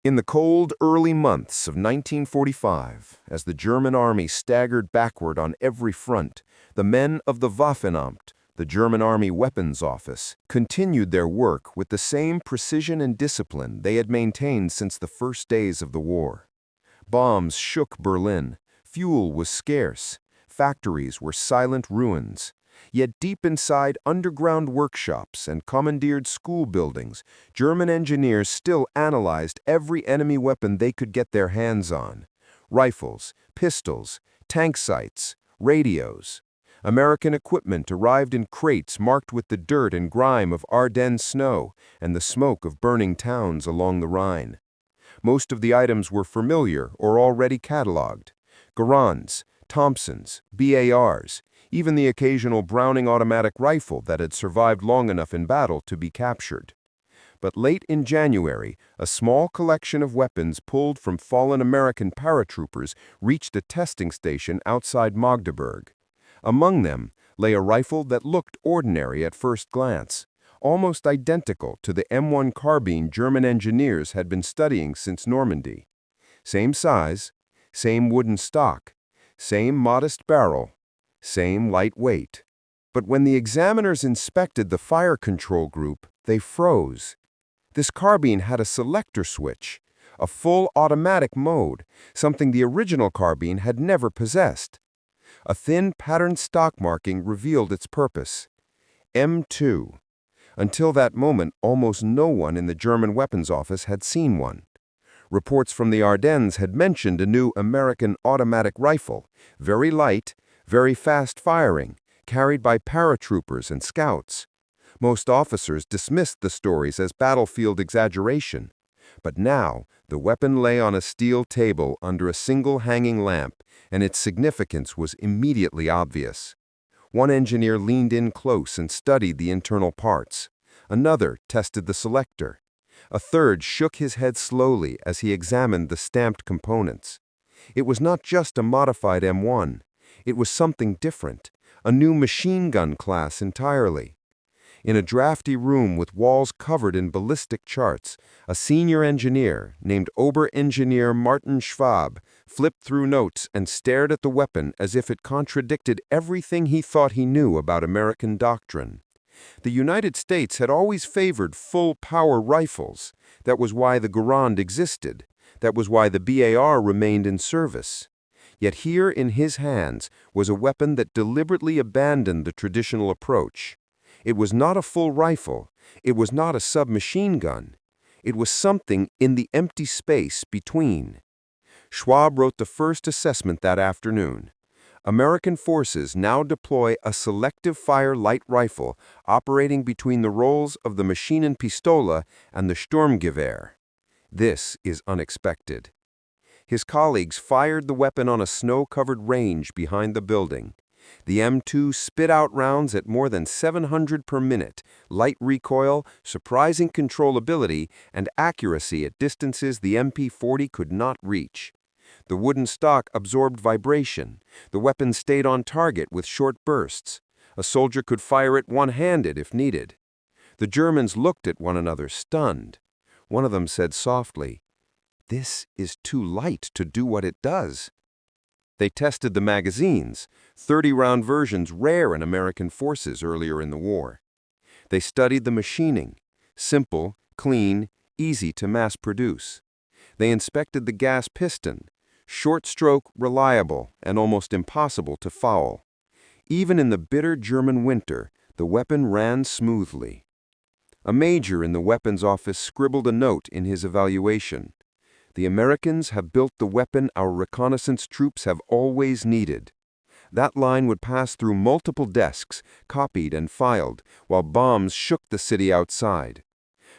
In the cold, early months of 1945, as the German army staggered backward on every front, the men of the Waffenamt, the German Army Weapons Office, continued their work with the same precision and discipline they had maintained since the first days of the war. Bombs shook Berlin, fuel was scarce, factories were silent ruins. Yet deep inside underground workshops and commandeered school buildings, German engineers still analyzed every enemy weapon they could get their hands on. Rifles, pistols, tank sights, radios. American equipment arrived in crates marked with the dirt and grime of Ardennes snow and the smoke of burning towns along the Rhine. Most of the items were familiar or already catalogued. Garands, Thompsons, BARs, even the occasional Browning automatic rifle that had survived long enough in battle to be captured. But late in January, a small collection of weapons pulled from fallen American paratroopers reached a testing station outside Magdeburg. Among them lay a rifle that looked ordinary at first glance, almost identical to the M1 Carbine German engineers had been studying since Normandy. Same size, same wooden stock, same modest barrel, same light weight. But when the examiners inspected the fire control group, they froze. This carbine had a selector switch, a full automatic mode, something the original carbine had never possessed. A thin patterned stock marking revealed its purpose. M2. Until that moment, almost no one in the German weapons office had seen one. Reports from the Ardennes had mentioned a new American automatic rifle, very light, very fast-firing, carried by paratroopers and scouts. Most officers dismissed the stories as battlefield exaggeration. But now, the weapon lay on a steel table under a single hanging lamp, and its significance was immediately obvious. One engineer leaned in close and studied the internal parts. Another tested the selector. A third shook his head slowly as he examined the stamped components. It was not just a modified M1. It was something different, a new machine gun class entirely. In a drafty room with walls covered in ballistic charts, a senior engineer named Ober-Engineer Martin Schwab flipped through notes and stared at the weapon as if it contradicted everything he thought he knew about American doctrine. The United States had always favored full-power rifles. That was why the Garand existed. That was why the BAR remained in service. Yet here in his hands was a weapon that deliberately abandoned the traditional approach. It was not a full rifle. It was not a submachine gun. It was something in the empty space between. Schwab wrote the first assessment that afternoon. American forces now deploy a selective fire light rifle operating between the roles of the Maschinenpistole and the Sturmgewehr. This is unexpected. His colleagues fired the weapon on a snow-covered range behind the building. The M2 spit out rounds at more than 700 per minute, light recoil, surprising controllability, and accuracy at distances the MP40 could not reach. The wooden stock absorbed vibration. The weapon stayed on target with short bursts. A soldier could fire it one-handed if needed. The Germans looked at one another, stunned. One of them said softly, "This is too light to do what it does." They tested the magazines, 30-round versions rare in American forces earlier in the war. They studied the machining, simple, clean, easy to mass produce. They inspected the gas piston, short stroke, reliable, and almost impossible to foul. Even in the bitter German winter, the weapon ran smoothly. A major in the weapons office scribbled a note in his evaluation. "The Americans have built the weapon our reconnaissance troops have always needed." That line would pass through multiple desks, copied and filed, while bombs shook the city outside.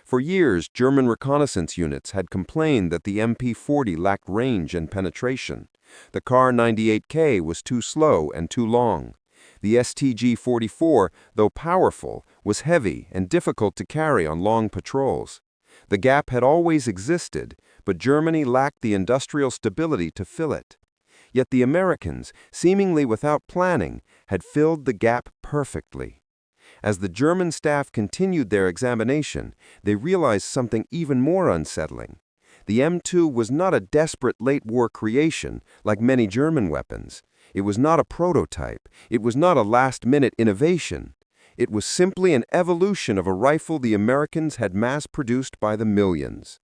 For years, German reconnaissance units had complained that the MP40 lacked range and penetration. The Kar 98K was too slow and too long. The STG-44, though powerful, was heavy and difficult to carry on long patrols. The gap had always existed, but Germany lacked the industrial stability to fill it. Yet the Americans, seemingly without planning, had filled the gap perfectly. As the German staff continued their examination, they realized something even more unsettling. The M2 was not a desperate late-war creation like many German weapons. It was not a prototype. It was not a last-minute innovation. It was simply an evolution of a rifle the Americans had mass-produced by the millions.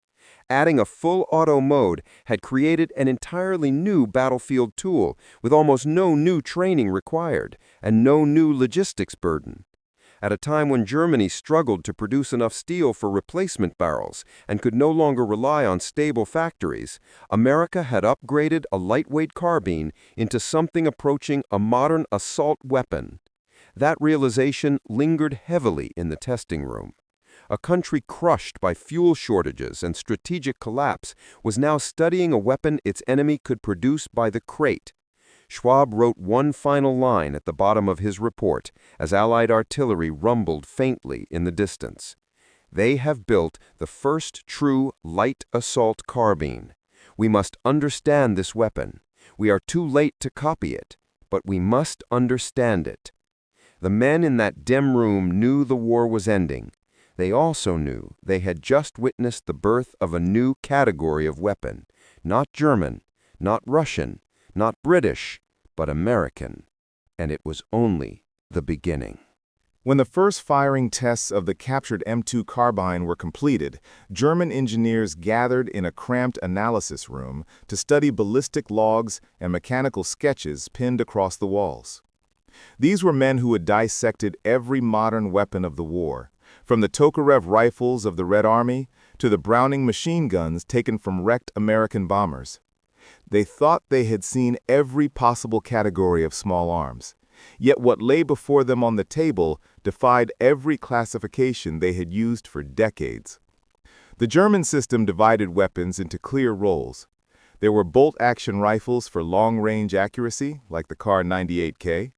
Adding a full auto mode had created an entirely new battlefield tool with almost no new training required and no new logistics burden. At a time when Germany struggled to produce enough steel for replacement barrels and could no longer rely on stable factories, America had upgraded a lightweight carbine into something approaching a modern assault weapon. That realization lingered heavily in the testing room. A country crushed by fuel shortages and strategic collapse was now studying a weapon its enemy could produce by the crate. Schwab wrote one final line at the bottom of his report as Allied artillery rumbled faintly in the distance. They have built the first true light assault carbine. We must understand this weapon. We are too late to copy it, but we must understand it. The men in that dim room knew the war was ending. They also knew they had just witnessed the birth of a new category of weapon, not German, not Russian, not British, but American. And it was only the beginning. When the first firing tests of the captured M2 Carbine were completed, German engineers gathered in a cramped analysis room to study ballistic logs and mechanical sketches pinned across the walls. These were men who had dissected every modern weapon of the war, from the Tokarev rifles of the Red Army to the Browning machine guns taken from wrecked American bombers. They thought they had seen every possible category of small arms, yet what lay before them on the table defied every classification they had used for decades. The German system divided weapons into clear roles. There were bolt-action rifles for long-range accuracy, like the Kar 98K.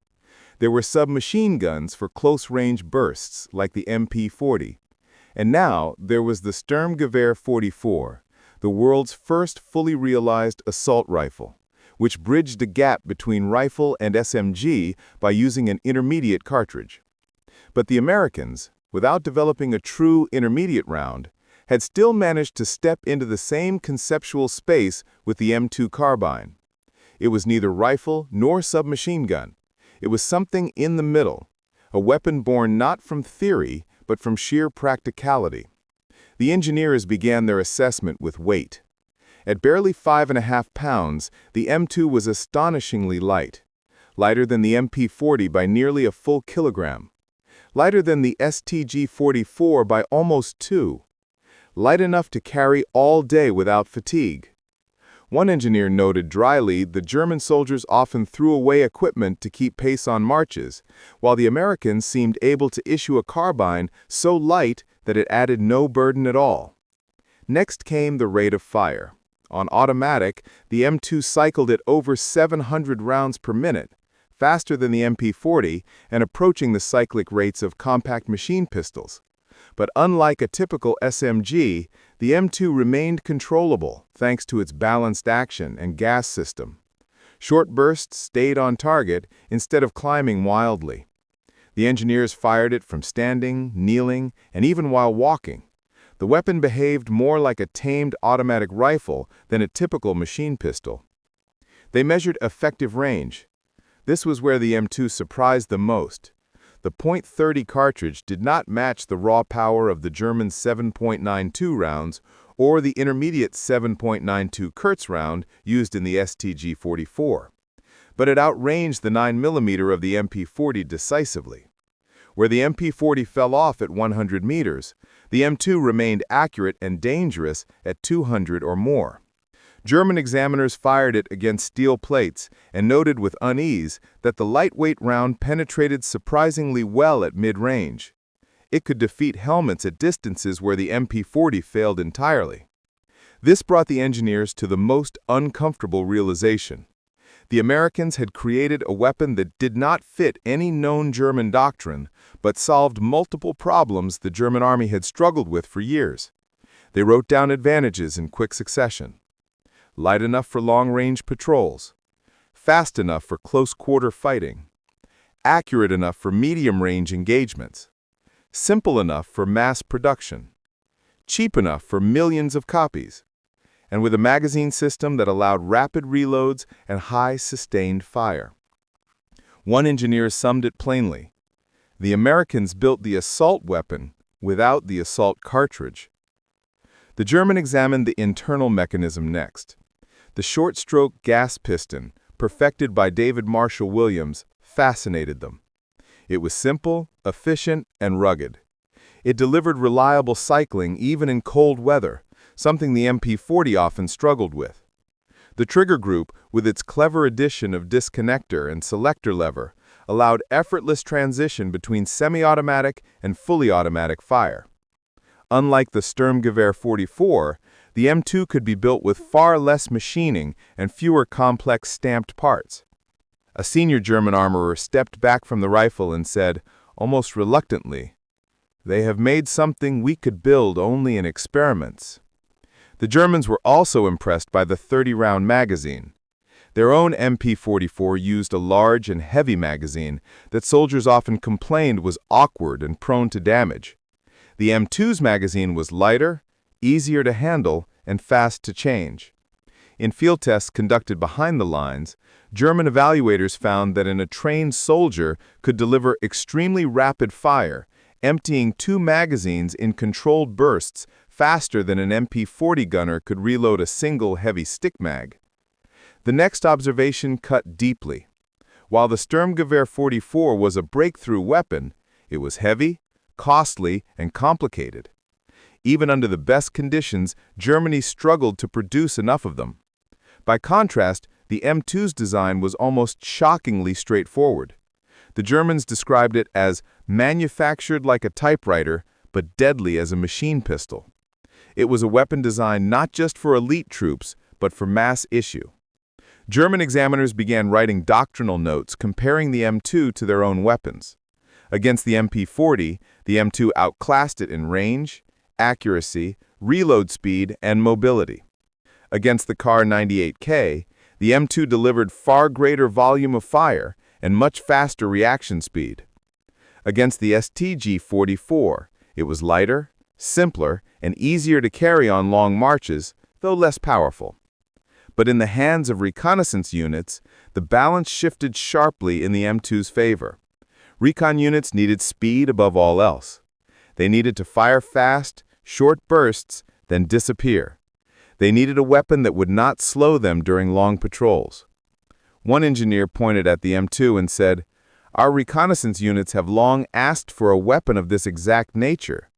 There were submachine guns for close-range bursts, like the MP40. And now there was the Sturmgewehr 44, the world's first fully realized assault rifle, which bridged the gap between rifle and SMG by using an intermediate cartridge. But the Americans, without developing a true intermediate round, had still managed to step into the same conceptual space with the M2 Carbine. It was neither rifle nor submachine gun. It was something in the middle, a weapon born not from theory, but from sheer practicality. The engineers began their assessment with weight. At barely 5.5 pounds, the M2 was astonishingly light, lighter than the MP40 by nearly a full kilogram, lighter than the STG-44 by almost 2, light enough to carry all day without fatigue. One engineer noted dryly the German soldiers often threw away equipment to keep pace on marches, while the Americans seemed able to issue a carbine so light that it added no burden at all. Next came the rate of fire. On automatic, the M2 cycled at over 700 rounds per minute, faster than the MP40 and approaching the cyclic rates of compact machine pistols. But unlike a typical SMG, the M2 remained controllable thanks to its balanced action and gas system. Short bursts stayed on target instead of climbing wildly. The engineers fired it from standing, kneeling, and even while walking. The weapon behaved more like a tamed automatic rifle than a typical machine pistol. They measured effective range. This was where the M2 surprised the most. The .30 cartridge did not match the raw power of the German 7.92 rounds or the intermediate 7.92 Kurz round used in the STG-44, but it outranged the 9mm of the MP40 decisively. Where the MP40 fell off at 100 meters, the M2 remained accurate and dangerous at 200 or more. German examiners fired it against steel plates and noted with unease that the lightweight round penetrated surprisingly well at mid-range. It could defeat helmets at distances where the MP40 failed entirely. This brought the engineers to the most uncomfortable realization. The Americans had created a weapon that did not fit any known German doctrine, but solved multiple problems the German army had struggled with for years. They wrote down advantages in quick succession. Light enough for long-range patrols, fast enough for close-quarter fighting, accurate enough for medium-range engagements, simple enough for mass production, cheap enough for millions of copies, and with a magazine system that allowed rapid reloads and high sustained fire. One engineer summed it plainly: the Americans built the assault weapon without the assault cartridge. The German examined the internal mechanism next. The short-stroke gas piston, perfected by David Marshall Williams, fascinated them. It was simple, efficient, and rugged. It delivered reliable cycling even in cold weather, something the MP40 often struggled with. The trigger group, with its clever addition of disconnector and selector lever, allowed effortless transition between semi-automatic and fully automatic fire. Unlike the Sturmgewehr 44, the M2 could be built with far less machining and fewer complex stamped parts. A senior German armorer stepped back from the rifle and said, almost reluctantly, "They have made something we could build only in experiments." The Germans were also impressed by the 30-round magazine. Their own MP44 used a large and heavy magazine that soldiers often complained was awkward and prone to damage. The M2's magazine was lighter, easier to handle, and fast to change. In field tests conducted behind the lines, German evaluators found that a trained soldier could deliver extremely rapid fire, emptying 2 magazines in controlled bursts faster than an MP40 gunner could reload a single heavy stick mag. The next observation cut deeply. While the Sturmgewehr 44 was a breakthrough weapon, it was heavy, costly, and complicated. Even under the best conditions, Germany struggled to produce enough of them. By contrast, the M2's design was almost shockingly straightforward. The Germans described it as manufactured like a typewriter, but deadly as a machine pistol. It was a weapon designed not just for elite troops, but for mass issue. German examiners began writing doctrinal notes comparing the M2 to their own weapons. Against the MP40, the M2 outclassed it in range, accuracy, reload speed, and mobility. Against the Car 98K, the M2 delivered far greater volume of fire and much faster reaction speed. Against the STG-44, it was lighter, simpler, and easier to carry on long marches, though less powerful. But in the hands of reconnaissance units, the balance shifted sharply in the M2's favor. Recon units needed speed above all else. They needed to fire fast, short bursts, then disappear. They needed a weapon that would not slow them during long patrols. One engineer pointed at the M2 and said, "Our reconnaissance units have long asked for a weapon of this exact nature.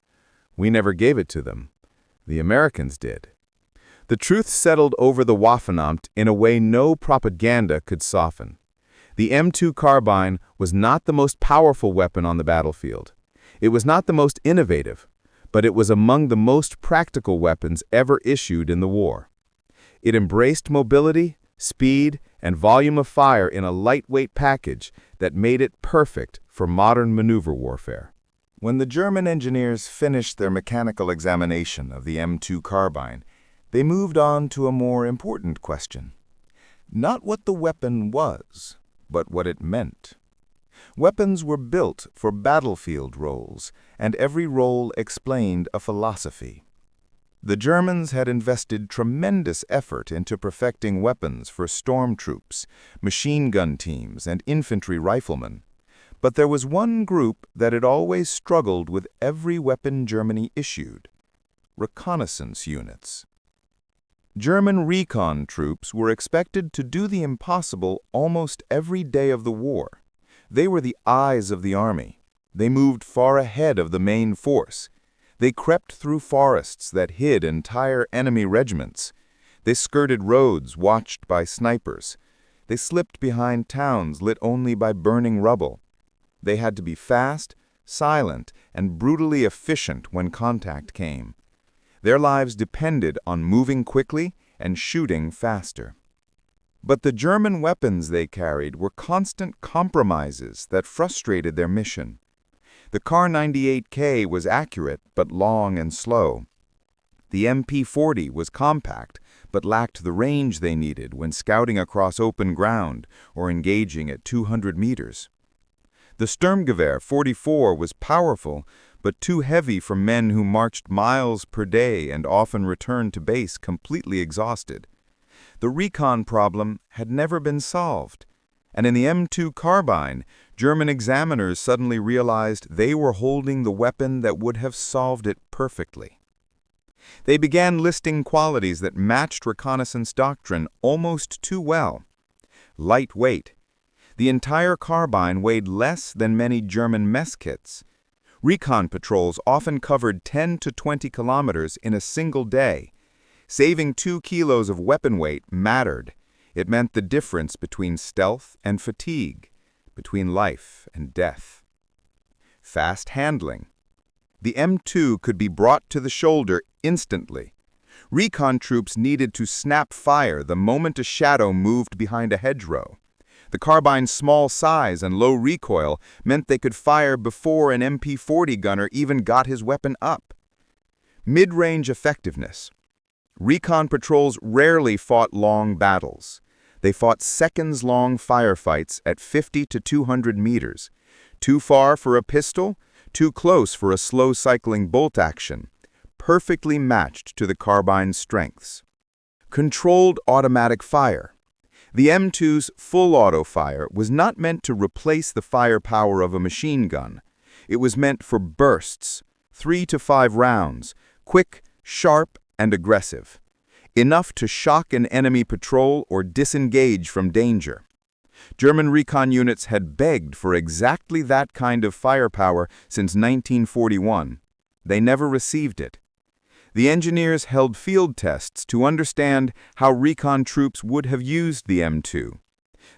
We never gave it to them. The Americans did." The truth settled over the Waffenamt in a way no propaganda could soften. The M2 Carbine was not the most powerful weapon on the battlefield. It was not the most innovative, but it was among the most practical weapons ever issued in the war. It embraced mobility, speed, and volume of fire in a lightweight package that made it perfect for modern maneuver warfare. When the German engineers finished their mechanical examination of the M2 Carbine, they moved on to a more important question. Not what the weapon was, but what it meant. Weapons were built for battlefield roles, and every role explained a philosophy. The Germans had invested tremendous effort into perfecting weapons for storm troops, machine gun teams, and infantry riflemen. But there was one group that had always struggled with every weapon Germany issued: reconnaissance units. German recon troops were expected to do the impossible almost every day of the war. They were the eyes of the army. They moved far ahead of the main force. They crept through forests that hid entire enemy regiments. They skirted roads watched by snipers. They slipped behind towns lit only by burning rubble. They had to be fast, silent, and brutally efficient when contact came. Their lives depended on moving quickly and shooting faster. But the German weapons they carried were constant compromises that frustrated their mission. The Car 98K was accurate but long and slow. The MP40 was compact but lacked the range they needed when scouting across open ground or engaging at 200 meters. The Sturmgewehr 44 was powerful but too heavy for men who marched miles per day and often returned to base completely exhausted. The recon problem had never been solved, and in the M2 Carbine, German examiners suddenly realized they were holding the weapon that would have solved it perfectly. They began listing qualities that matched reconnaissance doctrine almost too well. Lightweight. The entire carbine weighed less than many German mess kits. Recon patrols often covered 10 to 20 kilometers in a single day. Saving 2 kilos of weapon weight mattered. It meant the difference between stealth and fatigue, between life and death. Fast handling. The M2 could be brought to the shoulder instantly. Recon troops needed to snap fire the moment a shadow moved behind a hedgerow. The carbine's small size and low recoil meant they could fire before an MP40 gunner even got his weapon up. Mid-range effectiveness. Recon patrols rarely fought long battles. They fought seconds-long firefights at 50 to 200 meters. Too far for a pistol, too close for a slow-cycling bolt action. Perfectly matched to the carbine's strengths. Controlled automatic fire. The M2's full auto fire was not meant to replace the firepower of a machine gun. It was meant for bursts, 3 to 5 rounds, quick, sharp, and aggressive. Enough to shock an enemy patrol or disengage from danger. German recon units had begged for exactly that kind of firepower since 1941. They never received it. The engineers held field tests to understand how recon troops would have used the M2.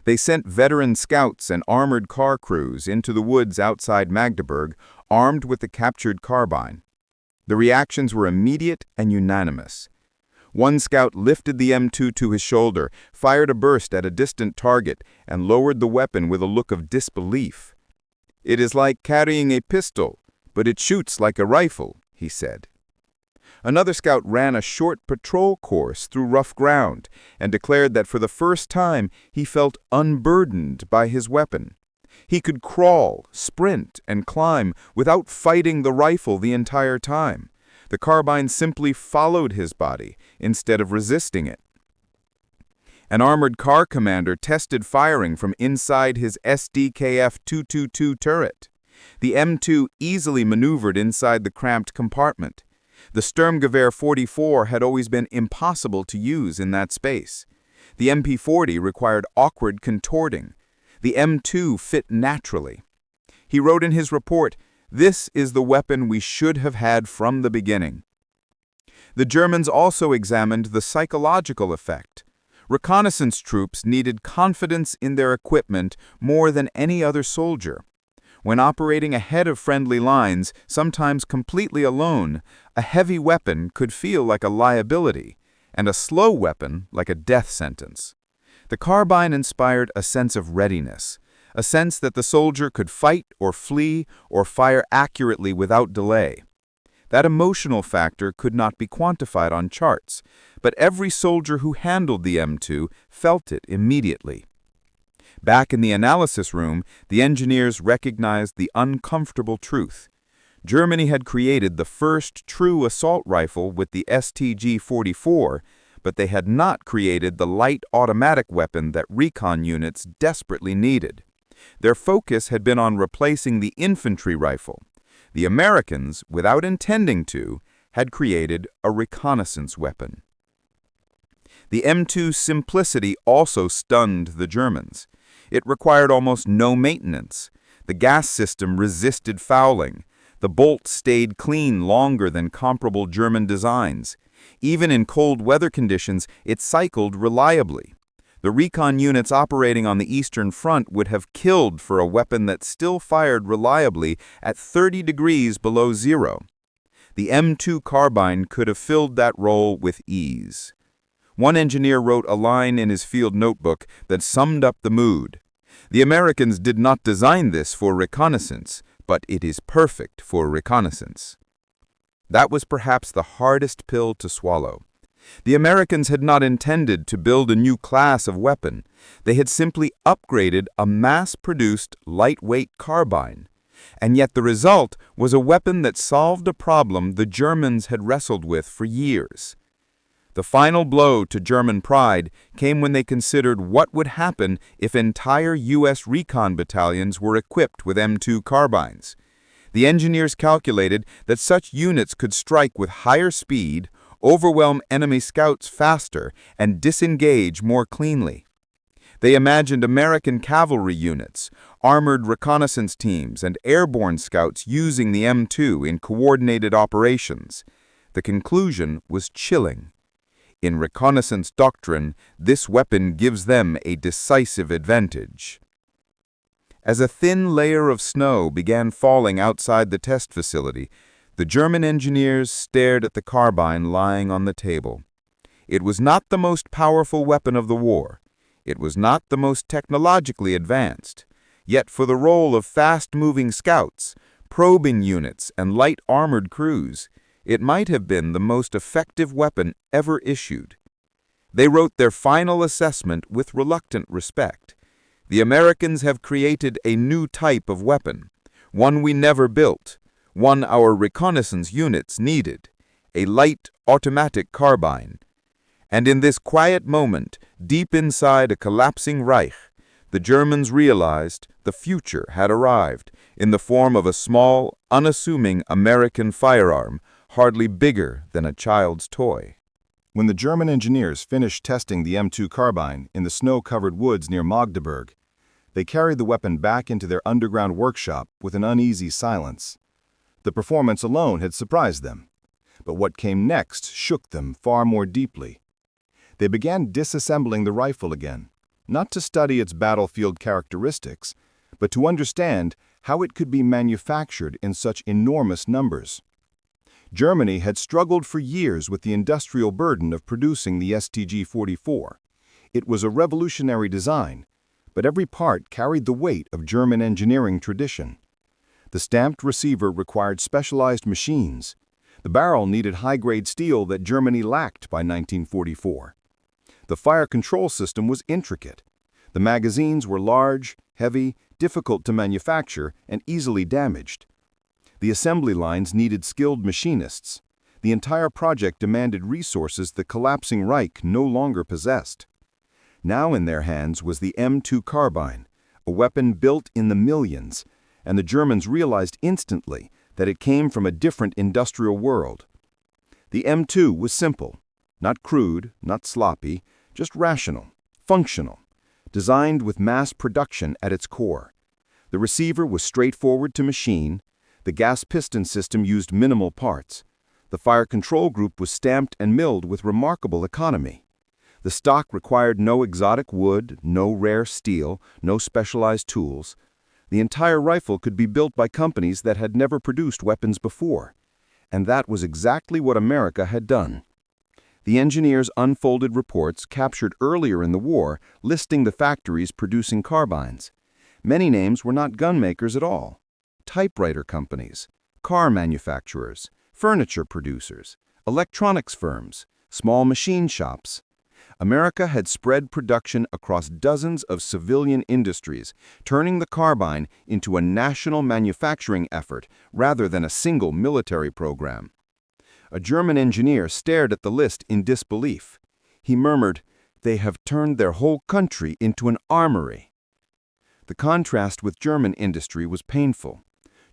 They sent veteran scouts and armored car crews into the woods outside Magdeburg, armed with the captured carbine. The reactions were immediate and unanimous. One scout lifted the M2 to his shoulder, fired a burst at a distant target, and lowered the weapon with a look of disbelief. "It is like carrying a pistol, but it shoots like a rifle," he said. Another scout ran a short patrol course through rough ground and declared that for the first time he felt unburdened by his weapon. He could crawl, sprint, and climb without fighting the rifle the entire time. The carbine simply followed his body instead of resisting it. An armored car commander tested firing from inside his SDKF 222 turret. The M2 easily maneuvered inside the cramped compartment. The Sturmgewehr 44 had always been impossible to use in that space. The MP40 required awkward contorting. The M2 fit naturally. He wrote in his report, "This is the weapon we should have had from the beginning." The Germans also examined the psychological effect. Reconnaissance troops needed confidence in their equipment more than any other soldier. When operating ahead of friendly lines, sometimes completely alone, a heavy weapon could feel like a liability, and a slow weapon like a death sentence. The carbine inspired a sense of readiness, a sense that the soldier could fight or flee or fire accurately without delay. That emotional factor could not be quantified on charts, but every soldier who handled the M2 felt it immediately. Back in the analysis room, the engineers recognized the uncomfortable truth. Germany had created the first true assault rifle with the STG-44, but they had not created the light automatic weapon that recon units desperately needed. Their focus had been on replacing the infantry rifle. The Americans, without intending to, had created a reconnaissance weapon. The M2's simplicity also stunned the Germans. It required almost no maintenance. The gas system resisted fouling. The bolt stayed clean longer than comparable German designs. Even in cold weather conditions, it cycled reliably. The recon units operating on the Eastern Front would have killed for a weapon that still fired reliably at 30 degrees below zero. The M2 Carbine could have filled that role with ease. One engineer wrote a line in his field notebook that summed up the mood. "The Americans did not design this for reconnaissance, but it is perfect for reconnaissance." That was perhaps the hardest pill to swallow. The Americans had not intended to build a new class of weapon. They had simply upgraded a mass-produced lightweight carbine. And yet the result was a weapon that solved a problem the Germans had wrestled with for years. The final blow to German pride came when they considered what would happen if entire U.S. recon battalions were equipped with M2 carbines. The engineers calculated that such units could strike with higher speed, overwhelm enemy scouts faster, and disengage more cleanly. They imagined American cavalry units, armored reconnaissance teams, and airborne scouts using the M2 in coordinated operations. The conclusion was chilling. In reconnaissance doctrine, this weapon gives them a decisive advantage. As a thin layer of snow began falling outside the test facility, the German engineers stared at the carbine lying on the table. It was not the most powerful weapon of the war. It was not the most technologically advanced. Yet for the role of fast-moving scouts, probing units, and light armored crews, it might have been the most effective weapon ever issued. They wrote their final assessment with reluctant respect. The Americans have created a new type of weapon, one we never built, one our reconnaissance units needed, a light automatic carbine. And in this quiet moment, deep inside a collapsing Reich, the Germans realized the future had arrived in the form of a small, unassuming American firearm, hardly bigger than a child's toy. When the German engineers finished testing the M2 Carbine in the snow-covered woods near Magdeburg, they carried the weapon back into their underground workshop with an uneasy silence. The performance alone had surprised them, but what came next shook them far more deeply. They began disassembling the rifle again, not to study its battlefield characteristics, but to understand how it could be manufactured in such enormous numbers. Germany had struggled for years with the industrial burden of producing the STG-44. It was a revolutionary design, but every part carried the weight of German engineering tradition. The stamped receiver required specialized machines. The barrel needed high-grade steel that Germany lacked by 1944. The fire control system was intricate. The magazines were large, heavy, difficult to manufacture, and easily damaged. The assembly lines needed skilled machinists. The entire project demanded resources the collapsing Reich no longer possessed. Now in their hands was the M2 Carbine, a weapon built in the millions, and the Germans realized instantly that it came from a different industrial world. The M2 was simple, not crude, not sloppy, just rational, functional, designed with mass production at its core. The receiver was straightforward to machine. The gas piston system used minimal parts. The fire control group was stamped and milled with remarkable economy. The stock required no exotic wood, no rare steel, no specialized tools. The entire rifle could be built by companies that had never produced weapons before. And that was exactly what America had done. The engineers unfolded reports captured earlier in the war listing the factories producing carbines. Many names were not gun makers at all. Typewriter companies, car manufacturers, furniture producers, electronics firms, small machine shops. America had spread production across dozens of civilian industries, turning the carbine into a national manufacturing effort rather than a single military program. A German engineer stared at the list in disbelief. He murmured, "They have turned their whole country into an armory." The contrast with German industry was painful.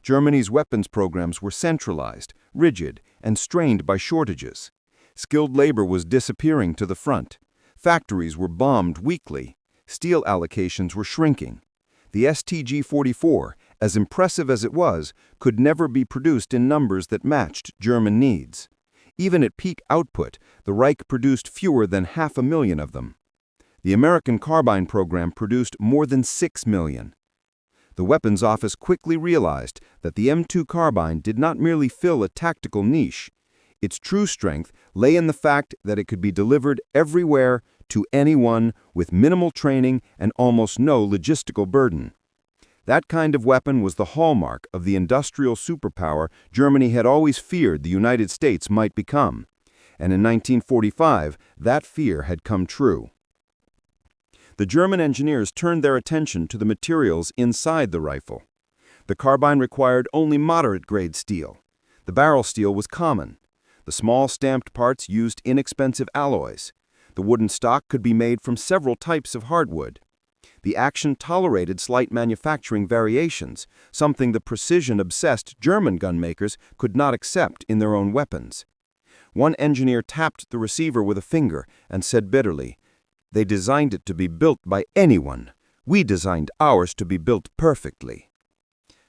Germany's weapons programs were centralized, rigid, and strained by shortages. Skilled labor was disappearing to the front. Factories were bombed weekly. Steel allocations were shrinking. The STG-44, as impressive as it was, could never be produced in numbers that matched German needs. Even at peak output, the Reich produced fewer than 500,000 of them. The American Carbine program produced more than 6 million. The Weapons Office quickly realized that the M2 Carbine did not merely fill a tactical niche. Its true strength lay in the fact that it could be delivered everywhere to anyone with minimal training and almost no logistical burden. That kind of weapon was the hallmark of the industrial superpower Germany had always feared the United States might become. And in 1945, that fear had come true. The German engineers turned their attention to the materials inside the rifle. The carbine required only moderate-grade steel. The barrel steel was common. The small stamped parts used inexpensive alloys. The wooden stock could be made from several types of hardwood. The action tolerated slight manufacturing variations, something the precision-obsessed German gunmakers could not accept in their own weapons. One engineer tapped the receiver with a finger and said bitterly, "They designed it to be built by anyone. We designed ours to be built perfectly."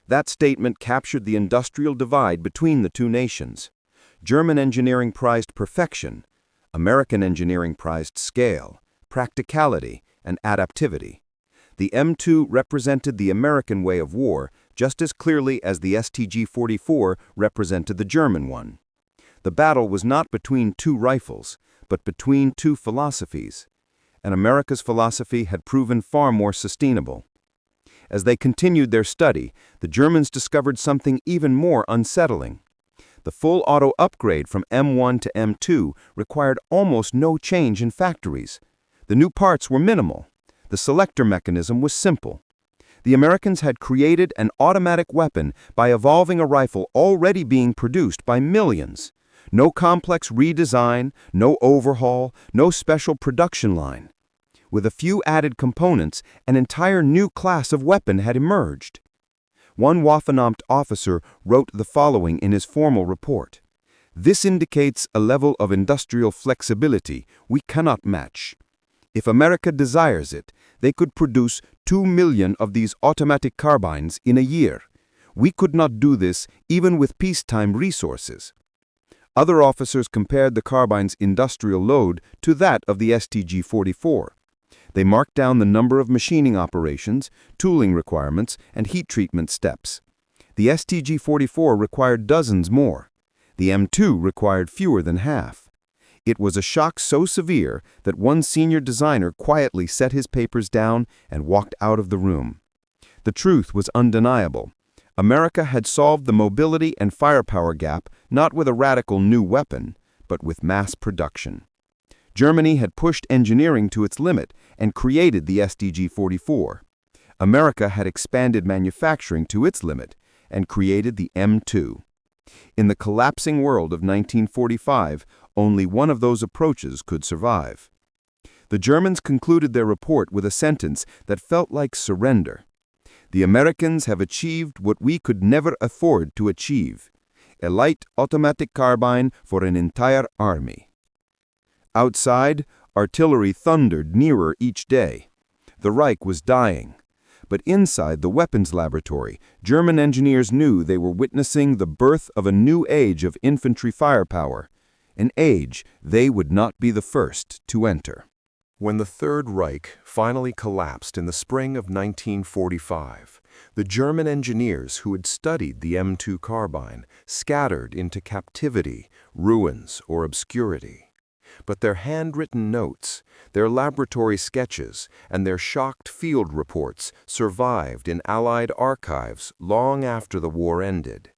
That statement captured the industrial divide between the two nations. German engineering prized perfection. American engineering prized scale, practicality, and adaptivity. The M2 represented the American way of war just as clearly as the STG-44 represented the German one. The battle was not between two rifles, but between two philosophies. And America's philosophy had proven far more sustainable. As they continued their study, the Germans discovered something even more unsettling. The full auto upgrade from M1 to M2 required almost no change in factories. The new parts were minimal. The selector mechanism was simple. The Americans had created an automatic weapon by evolving a rifle already being produced by millions. No complex redesign, no overhaul, no special production line. With a few added components, an entire new class of weapon had emerged. One Waffenamt officer wrote the following in his formal report: "This indicates a level of industrial flexibility we cannot match. If America desires it, they could produce 2 million of these automatic carbines in a year. We could not do this even with peacetime resources." Other officers compared the carbine's industrial load to that of the STG-44. They marked down the number of machining operations, tooling requirements, and heat treatment steps. The STG-44 required dozens more. The M2 required fewer than half. It was a shock so severe that one senior designer quietly set his papers down and walked out of the room. The truth was undeniable. America had solved the mobility and firepower gap not with a radical new weapon, but with mass production. Germany had pushed engineering to its limit and created the STG-44. America had expanded manufacturing to its limit and created the M2. In the collapsing world of 1945, only one of those approaches could survive. The Germans concluded their report with a sentence that felt like surrender. "The Americans have achieved what we could never afford to achieve: a light automatic carbine for an entire army." Outside, artillery thundered nearer each day. The Reich was dying. But inside the weapons laboratory, German engineers knew they were witnessing the birth of a new age of infantry firepower, an age they would not be the first to enter. When the Third Reich finally collapsed in the spring of 1945, the German engineers who had studied the M2 Carbine scattered into captivity, ruins, or obscurity. But their handwritten notes, their laboratory sketches, and their shocked field reports survived in Allied archives long after the war ended.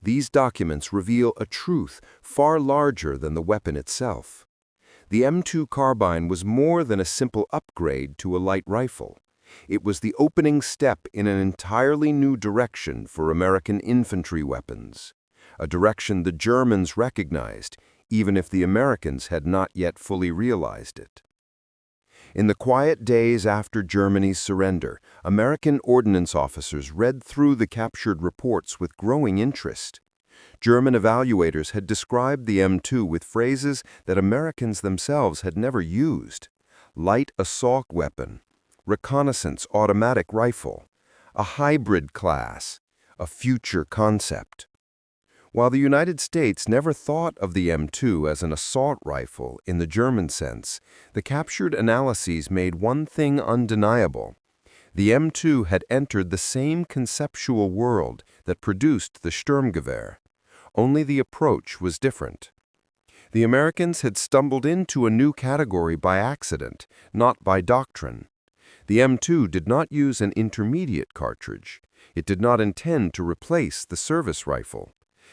These documents reveal a truth far larger than the weapon itself. The M2 Carbine was more than a simple upgrade to a light rifle. It was the opening step in an entirely new direction for American infantry weapons, a direction the Germans recognized, even if the Americans had not yet fully realized it. In the quiet days after Germany's surrender, American ordnance officers read through the captured reports with growing interest. German evaluators had described the M2 with phrases that Americans themselves had never used: light assault weapon, reconnaissance automatic rifle, a hybrid class, a future concept. While the United States never thought of the M2 as an assault rifle in the German sense, the captured analyses made one thing undeniable. The M2 had entered the same conceptual world that produced the Sturmgewehr. Only the approach was different. The Americans had stumbled into a new category by accident, not by doctrine. The M2 did not use an intermediate cartridge. It did not intend to replace the service rifle.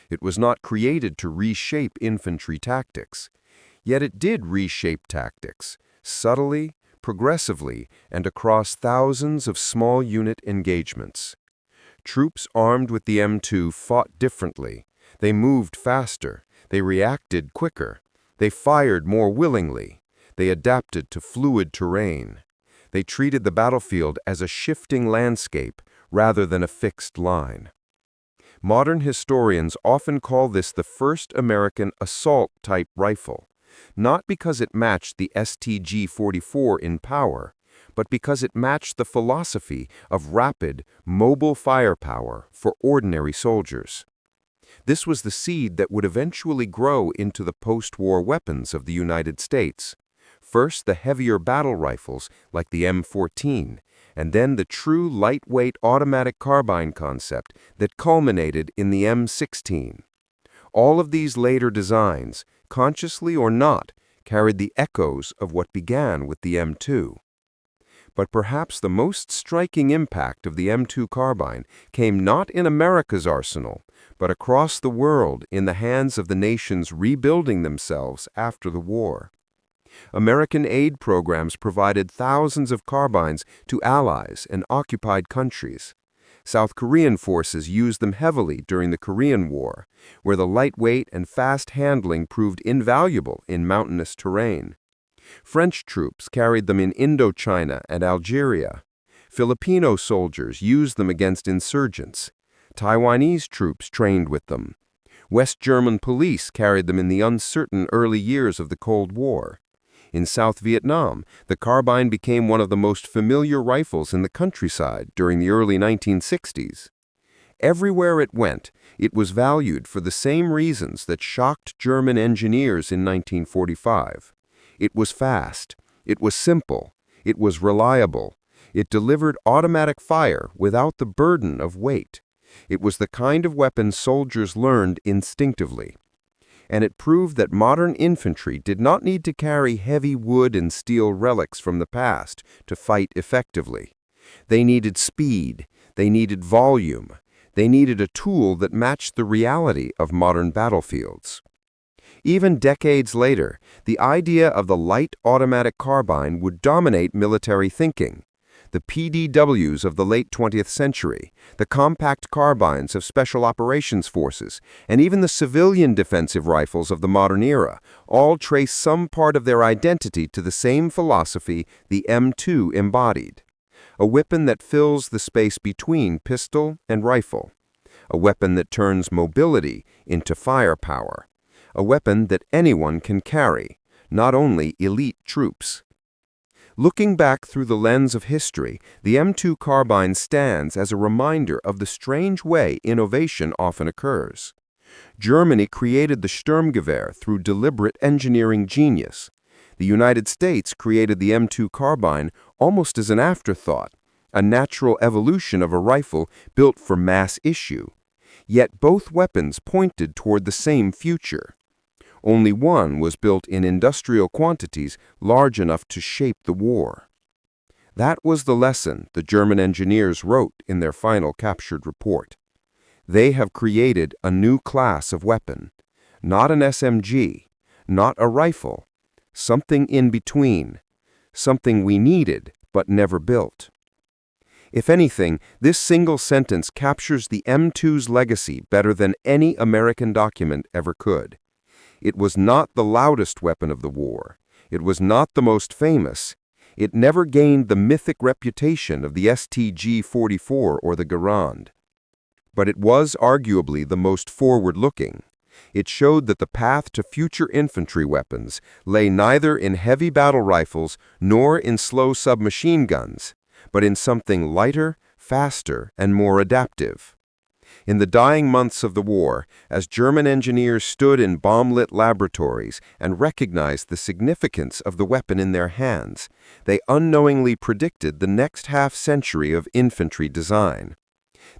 It was not created to reshape infantry tactics. Yet it did reshape tactics, subtly, progressively, and across thousands of small unit engagements. Troops armed with the M2 fought differently. They moved faster. They reacted quicker. They fired more willingly. They adapted to fluid terrain. They treated the battlefield as a shifting landscape rather than a fixed line. Modern historians often call this the first American assault-type rifle, not because it matched the STG-44 in power, but because it matched the philosophy of rapid, mobile firepower for ordinary soldiers. This was the seed that would eventually grow into the post-war weapons of the United States. First, the heavier battle rifles like the M14, and then the true lightweight automatic carbine concept that culminated in the M16. All of these later designs, consciously or not, carried the echoes of what began with the M2. But perhaps the most striking impact of the M2 Carbine came not in America's arsenal, but across the world in the hands of the nations rebuilding themselves after the war. American aid programs provided thousands of carbines to allies and occupied countries. South Korean forces used them heavily during the Korean War, where the lightweight and fast handling proved invaluable in mountainous terrain. French troops carried them in Indochina and Algeria. Filipino soldiers used them against insurgents. Taiwanese troops trained with them. West German police carried them in the uncertain early years of the Cold War. In South Vietnam, the carbine became one of the most familiar rifles in the countryside during the early 1960s. Everywhere it went, it was valued for the same reasons that shocked German engineers in 1945. It was fast, it was simple, it was reliable, it delivered automatic fire without the burden of weight. It was the kind of weapon soldiers learned instinctively. And it proved that modern infantry did not need to carry heavy wood and steel relics from the past to fight effectively. They needed speed, they needed volume, they needed a tool that matched the reality of modern battlefields. Even decades later, the idea of the light automatic carbine would dominate military thinking. The PDWs of the late 20th century, the compact carbines of special operations forces, and even the civilian defensive rifles of the modern era all trace some part of their identity to the same philosophy the M2 embodied. A weapon that fills the space between pistol and rifle. A weapon that turns mobility into firepower. A weapon that anyone can carry, not only elite troops. Looking back through the lens of history, the M2 Carbine stands as a reminder of the strange way innovation often occurs. Germany created the Sturmgewehr through deliberate engineering genius. The United States created the M2 Carbine almost as an afterthought, a natural evolution of a rifle built for mass issue. Yet both weapons pointed toward the same future. Only one was built in industrial quantities large enough to shape the war. That was the lesson the German engineers wrote in their final captured report. They have created a new class of weapon, not an SMG, not a rifle, something in between, something we needed but never built. If anything, this single sentence captures the M2's legacy better than any American document ever could. It was not the loudest weapon of the war. It was not the most famous. It never gained the mythic reputation of the STG-44 or the Garand. But it was arguably the most forward-looking. It showed that the path to future infantry weapons lay neither in heavy battle rifles nor in slow submachine guns, but in something lighter, faster, and more adaptive. In the dying months of the war, as German engineers stood in bomb-lit laboratories and recognized the significance of the weapon in their hands, they unknowingly predicted the next half-century of infantry design.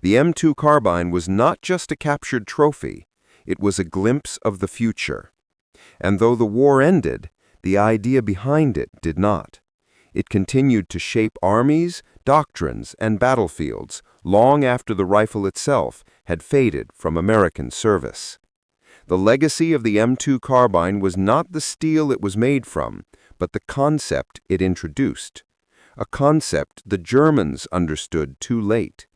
The M2 Carbine was not just a captured trophy, it was a glimpse of the future. And though the war ended, the idea behind it did not. It continued to shape armies, doctrines, and battlefields long after the rifle itself had faded from American service. The legacy of the M2 Carbine was not the steel it was made from, but the concept it introduced. A concept the Germans understood too late.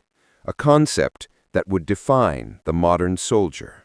a concept that would define the modern soldier.